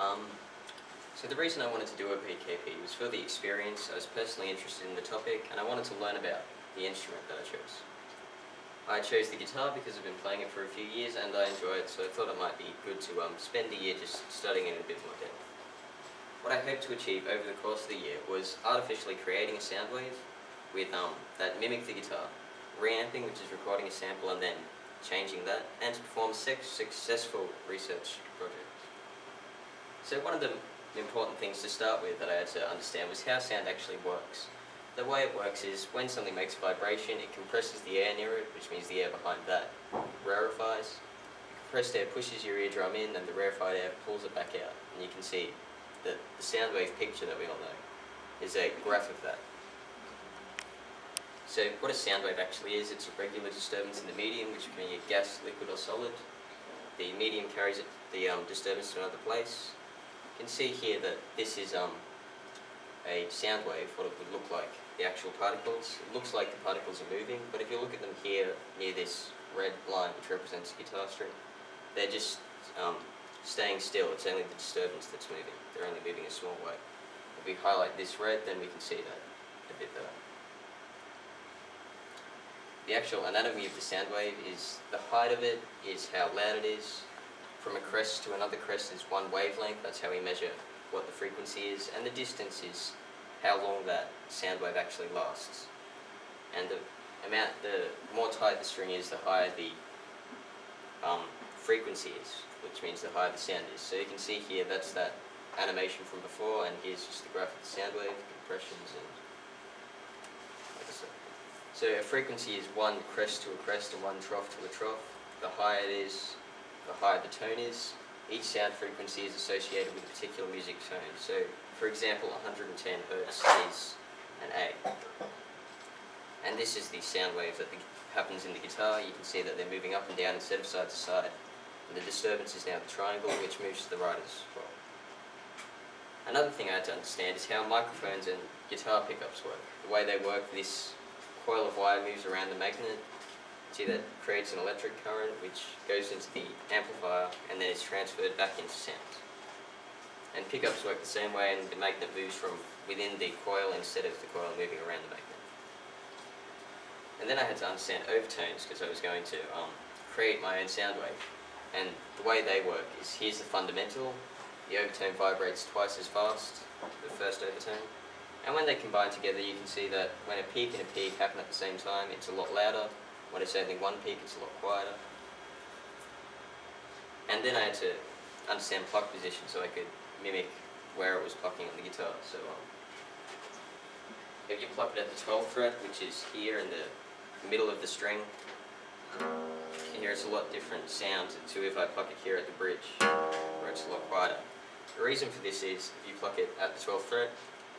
Um, so the reason I wanted to do a PKP was for the experience. I was personally interested in the topic and I wanted to learn about the instrument that I chose. I chose the guitar because I've been playing it for a few years and I enjoy it, so I thought it might be good to spend a year just studying it in a bit more depth. What I hoped to achieve over the course of the year was artificially creating a sound wave with that mimicked the guitar, reamping, which is recording a sample and then changing that, and to perform 6 successful research projects. So one of the important things to start with that I had to understand was how sound actually works. The way it works is when something makes a vibration, it compresses the air near it, which means the air behind that rarefies. Compressed air pushes your eardrum in and the rarefied air pulls it back out. And you can see that the sound wave picture that we all know is a graph of that. So what a sound wave actually is, it's a regular disturbance in the medium, which can be a gas, liquid or solid. The medium carries the disturbance to another place. You can see here that this is a sound wave, what it would look like. The actual particles, it looks like the particles are moving, but if you look at them here near this red line which represents the guitar string, they're just staying still. It's only the disturbance that's moving. They're only moving a small way. If we highlight this red, then we can see that a bit better. The actual anatomy of the sound wave is the height of it, is how loud it is. From a crest to another crest is one wavelength, that's how we measure what the frequency is, and the distance is how long that sound wave actually lasts. And the more tight the string is, the higher the frequency is, which means the higher the sound is. So you can see here, that's that animation from before, and here's just the graph of the sound wave, compressions, and like so. So a frequency is one crest to a crest and one trough to a trough. The higher it is, the higher the tone is. Each sound frequency is associated with a particular music tone. So, for example, 110 Hz is an A. And this is the sound wave that happens in the guitar. You can see that they're moving up and down instead of side to side. And the disturbance is now the triangle, which moves to the right as well. Another thing I had to understand is how microphones and guitar pickups work. The way they work, this coil of wire moves around the magnet. See, that creates an electric current which goes into the amplifier and then is transferred back into sound. And pickups work the same way, and the magnet moves from within the coil instead of the coil moving around the magnet. And then I had to understand overtones because I was going to create my own sound wave. And the way they work is, here's the fundamental. The overtone vibrates twice as fast, the first overtone. And when they combine together, you can see that when a peak and a peak happen at the same time, it's a lot louder. When it's only one peak, it's a lot quieter. And then I had to understand pluck position so I could mimic where it was plucking on the guitar. So if you pluck it at the 12th fret, which is here in the middle of the string, you hear it's a lot different sound to if I pluck it here at the bridge, where it's a lot quieter. The reason for this is, if you pluck it at the 12th fret,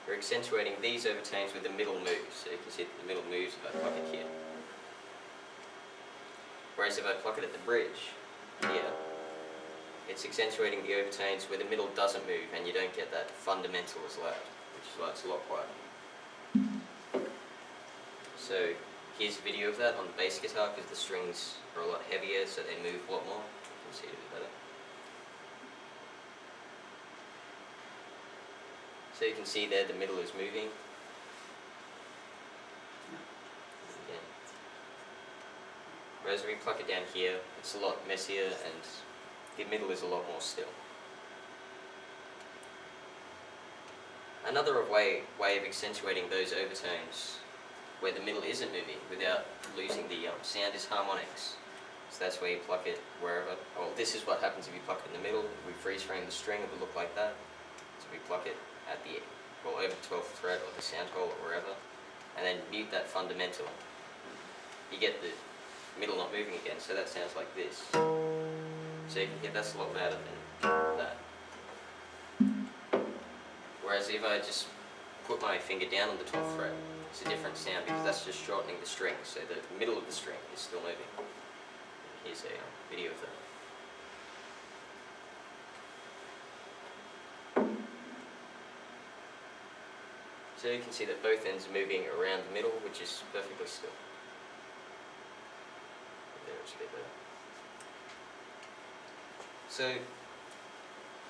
you're accentuating these overtones with the middle moves. So you can see that the middle moves if I pluck it here. Whereas if I pluck it at the bridge, here, it's accentuating the overtones where the middle doesn't move and you don't get that fundamental as loud, which is why it's a lot quieter. So here's a video of that on the bass guitar because the strings are a lot heavier, so they move a lot more. You can see it a bit better. So you can see there the middle is moving. Whereas when we pluck it down here, it's a lot messier and the middle is a lot more still. Another way of accentuating those overtones where the middle isn't moving without losing the sound is harmonics. So that's where you pluck it wherever. Well, this is what happens if you pluck it in the middle. If we freeze frame the string, it would look like that. So we pluck it at the, well, over the 12th fret or the sound hole or wherever, and then mute that fundamental. You get the middle not moving again, so that sounds like this. So you can hear that's a lot louder than that. Whereas if I just put my finger down on the 12th fret, it's a different sound because that's just shortening the string, so the middle of the string is still moving. Here's a video of that. So you can see that both ends are moving around the middle, which is perfectly still. There it's a bit better. So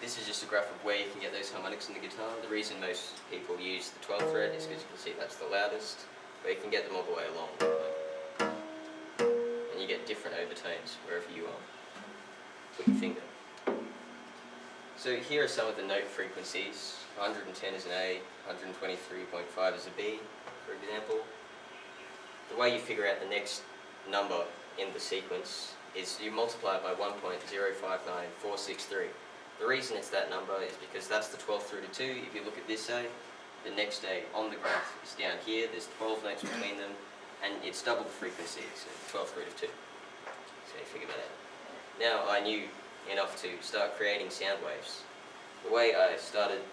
this is just a graph of where you can get those harmonics in the guitar. The reason most people use the 12th fret is because you can see that's the loudest, but you can get them all the way along. And you get different overtones wherever you put your finger. So here are some of the note frequencies. 110 is an A, 123.5 is a B, for example. The way you figure out the next number in the sequence is you multiply it by 1.059463. The reason it's that number is because that's the 12th through to 2. If you look at this A, the next A on the graph is down here. There's 12 notes between them, and it's double the frequency, so 12th through to 2. So you figure that out. Now I knew enough to start creating sound waves. The way I started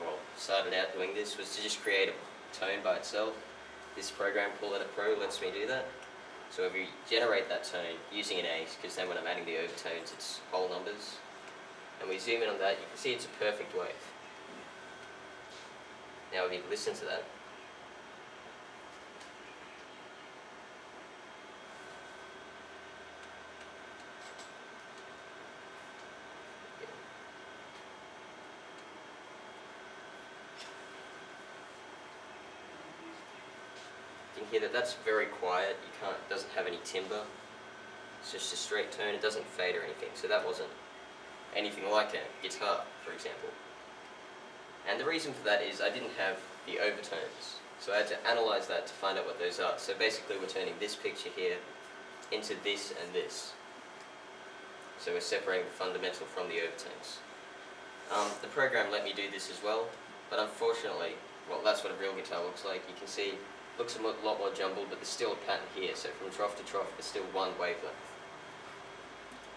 out doing this was to just create a tone by itself. This program called Edit Pro lets me do that. So if you generate that tone using an A, because then when I'm adding the overtones it's whole numbers, and we zoom in on that, you can see it's a perfect wave. Now if you listen to that, you can hear that that's very quiet. It doesn't have any timbre. It's just a straight tone. It doesn't fade or anything. So that wasn't anything like a guitar, for example. And the reason for that is I didn't have the overtones. So I had to analyze that to find out what those are. So basically we're turning this picture here into this and this. So we're separating the fundamental from the overtones. The program let me do this as well, but unfortunately, well, that's what a real guitar looks like. You can see it looks a lot more jumbled, but there's still a pattern here. So from trough to trough, there's still one wavelength.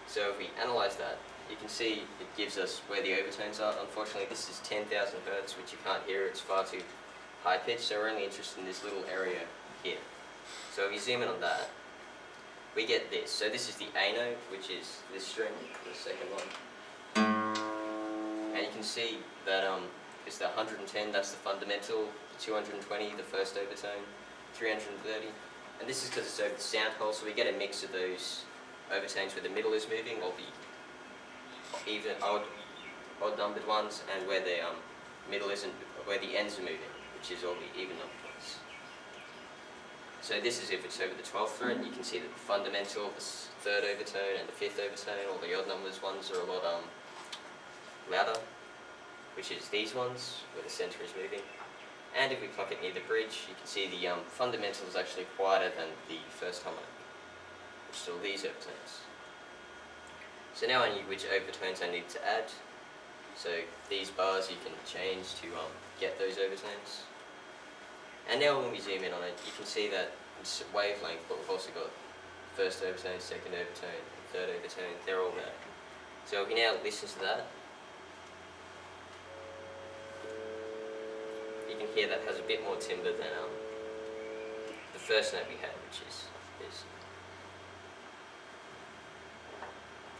So if we analyze that, you can see it gives us where the overtones are. Unfortunately, this is 10,000 Hertz, which you can't hear. It's far too high pitched, so we're only interested in this little area here. So if you zoom in on that, we get this. So this is the A note, which is this string, the second one. And you can see that it's the 110, that's the fundamental, the 220, the first overtone, 330. And this is because it's over the sound hole, so we get a mix of those overtones where the middle is moving, or the even odd numbered ones, and where the middle isn't, where the ends are moving, which is all the even numbered ones. So this is if it's over the 12th fret. You can see that the fundamental, the third overtone, and the fifth overtone, all the odd numbers ones are a lot louder, which is these ones where the center is moving. And if we pluck it near the bridge, you can see the fundamental is actually quieter than the first harmonic, which is all these overtones. So now I know which overtones I need to add. So these bars you can change to get those overtones. And now when we zoom in on it, you can see that it's wavelength, but we've also got first overtone, second overtone, and third overtone. They're all there. So if we now listen to that, you can hear that has a bit more timbre than the first note we had, which is this.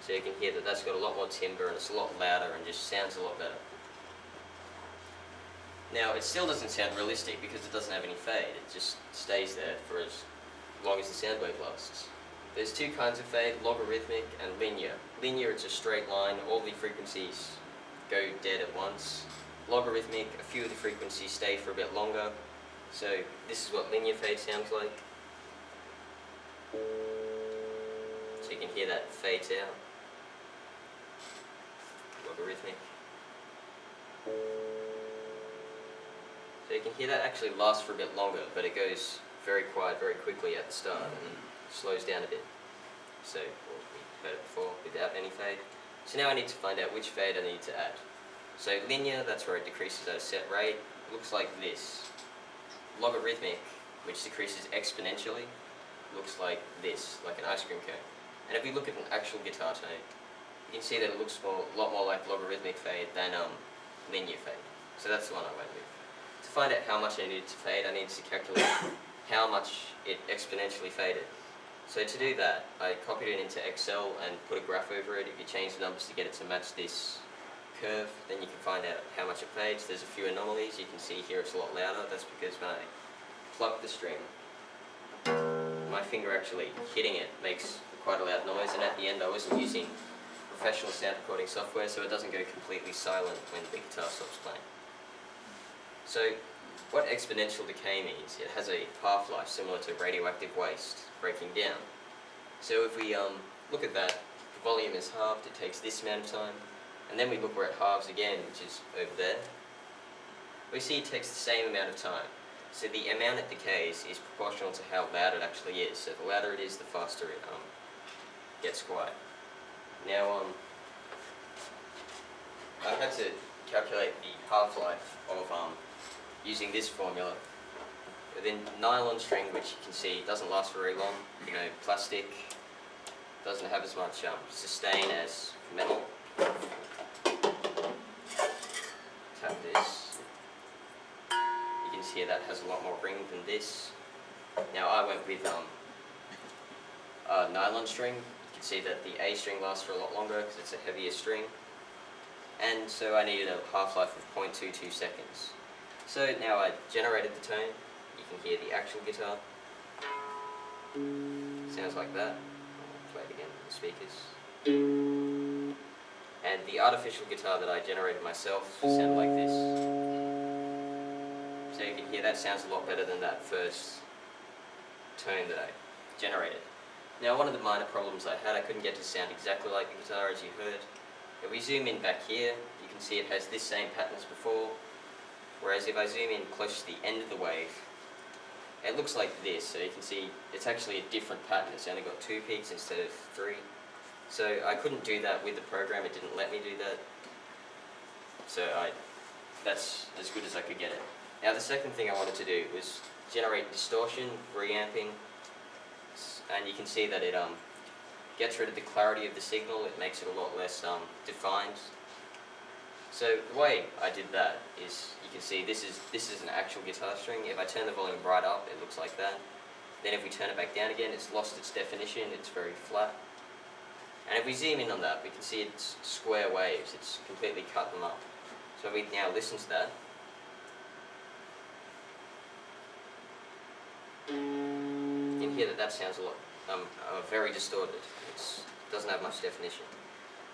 So you can hear that that's got a lot more timbre and it's a lot louder and just sounds a lot better. Now it still doesn't sound realistic because it doesn't have any fade. It just stays there for as long as the sound wave lasts. There's two kinds of fade, logarithmic and linear. Linear, it's a straight line. All the frequencies go dead at once. Logarithmic, a few of the frequencies stay for a bit longer. So this is what linear fade sounds like. So you can hear that fades out. Logarithmic. So you can hear that actually lasts for a bit longer, but it goes very quiet very quickly at the start and then slows down a bit. So we heard it before without any fade. So now I need to find out which fade I need to add. So linear, that's where it decreases at a set rate. It looks like this. Logarithmic, which decreases exponentially, looks like this, like an ice cream cone. And if we look at an actual guitar tone, you can see that it looks a lot more like logarithmic fade than linear fade. So that's the one I went with. To find out how much I needed to fade, I needed to calculate how much it exponentially faded. So to do that, I copied it into Excel and put a graph over it. If you change the numbers to get it to match this curve, then you can find out how much it fades. There's a few anomalies. You can see here it's a lot louder. That's because when I pluck the string, my finger actually hitting it makes quite a loud noise, and at the end I wasn't using professional sound recording software, so it doesn't go completely silent when the guitar stops playing. So what exponential decay means, it has a half-life similar to radioactive waste breaking down. So if we look at that, the volume is halved, it takes this amount of time, and then we look where it halves again, which is over there. We see it takes the same amount of time. So the amount it decays is proportional to how loud it actually is. So the louder it is, the faster it gets quiet. Now, I've had to calculate the half-life of using this formula. Within nylon string, which you can see doesn't last very long, plastic doesn't have as much sustain as metal. Tap this. You can see that has a lot more ring than this. Now I went with nylon string. You can see that the A string lasts for a lot longer because it's a heavier string. And so I needed a half-life of 0.22 seconds. So now I generated the tone. You can hear the actual guitar. Sounds like that. I'll play it again on the speakers. And the artificial guitar that I generated myself sounded like this. So you can hear that sounds a lot better than that first tone that I generated. Now one of the minor problems I had, I couldn't get to sound exactly like the guitar as you heard. If we zoom in back here, you can see it has this same pattern as before. Whereas if I zoom in close to the end of the wave, it looks like this. So you can see it's actually a different pattern. It's only got 2 peaks instead of 3. So I couldn't do that with the program. It didn't let me do that. So that's as good as I could get it. Now the second thing I wanted to do was generate distortion, reamping, and you can see that it gets rid of the clarity of the signal. It makes it a lot less defined. So the way I did that is, you can see this is an actual guitar string. If I turn the volume right up, it looks like that. Then if we turn it back down again, it's lost its definition, it's very flat. And if we zoom in on that, we can see it's square waves, it's completely cut them up. So we now listen to that. You can hear that sounds a lot, very distorted. It doesn't have much definition.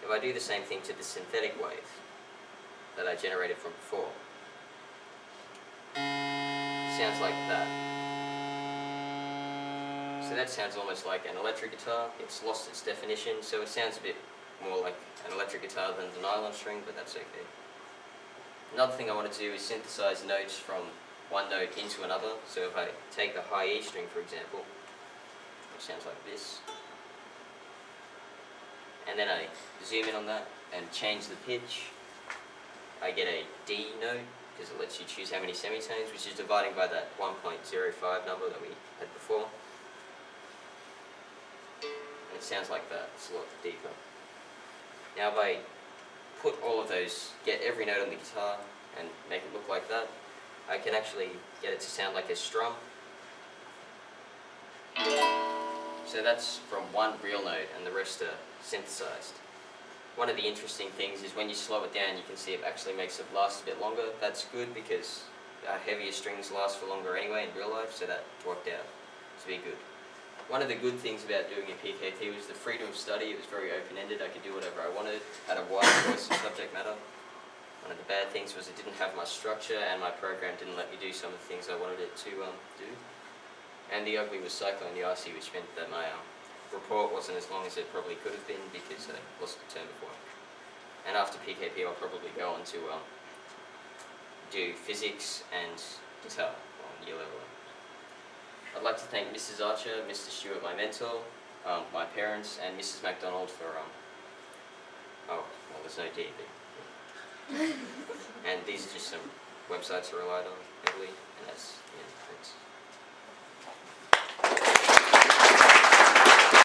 If I do the same thing to the synthetic wave that I generated from before, it sounds like that. So that sounds almost like an electric guitar. It's lost its definition, so it sounds a bit more like an electric guitar than the nylon string, but that's okay. Another thing I want to do is synthesize notes from one note into another. So if I take the high E string, for example, it sounds like this, and then I zoom in on that and change the pitch, I get a D note, because it lets you choose how many semitones, which is dividing by that 1.05 number that we had before. And it sounds like that, it's a lot deeper. Now if I put all of those, get every note on the guitar and make it look like that, I can actually get it to sound like a strum. So that's from one real note and the rest are synthesized. One of the interesting things is when you slow it down, you can see it actually makes it last a bit longer. That's good because heavier strings last for longer anyway in real life, so that worked out to be good. One of the good things about doing a PKP was the freedom of study. It was very open-ended. I could do whatever I wanted, had a wide choice of subject matter. One of the bad things was it didn't have much structure, and my program didn't let me do some of the things I wanted it to do. And the ugly was cycling the RC, which meant that my report wasn't as long as it probably could have been because I lost the term before. And after PKP, I'll probably go on to do physics and guitar on year level. I'd like to thank Mrs. Archer, Mr. Stewart, my mentor, my parents, and Mrs. MacDonald for, oh, well, there's no D, but, and these are just some websites I relied on heavily, and that's, yeah, thanks.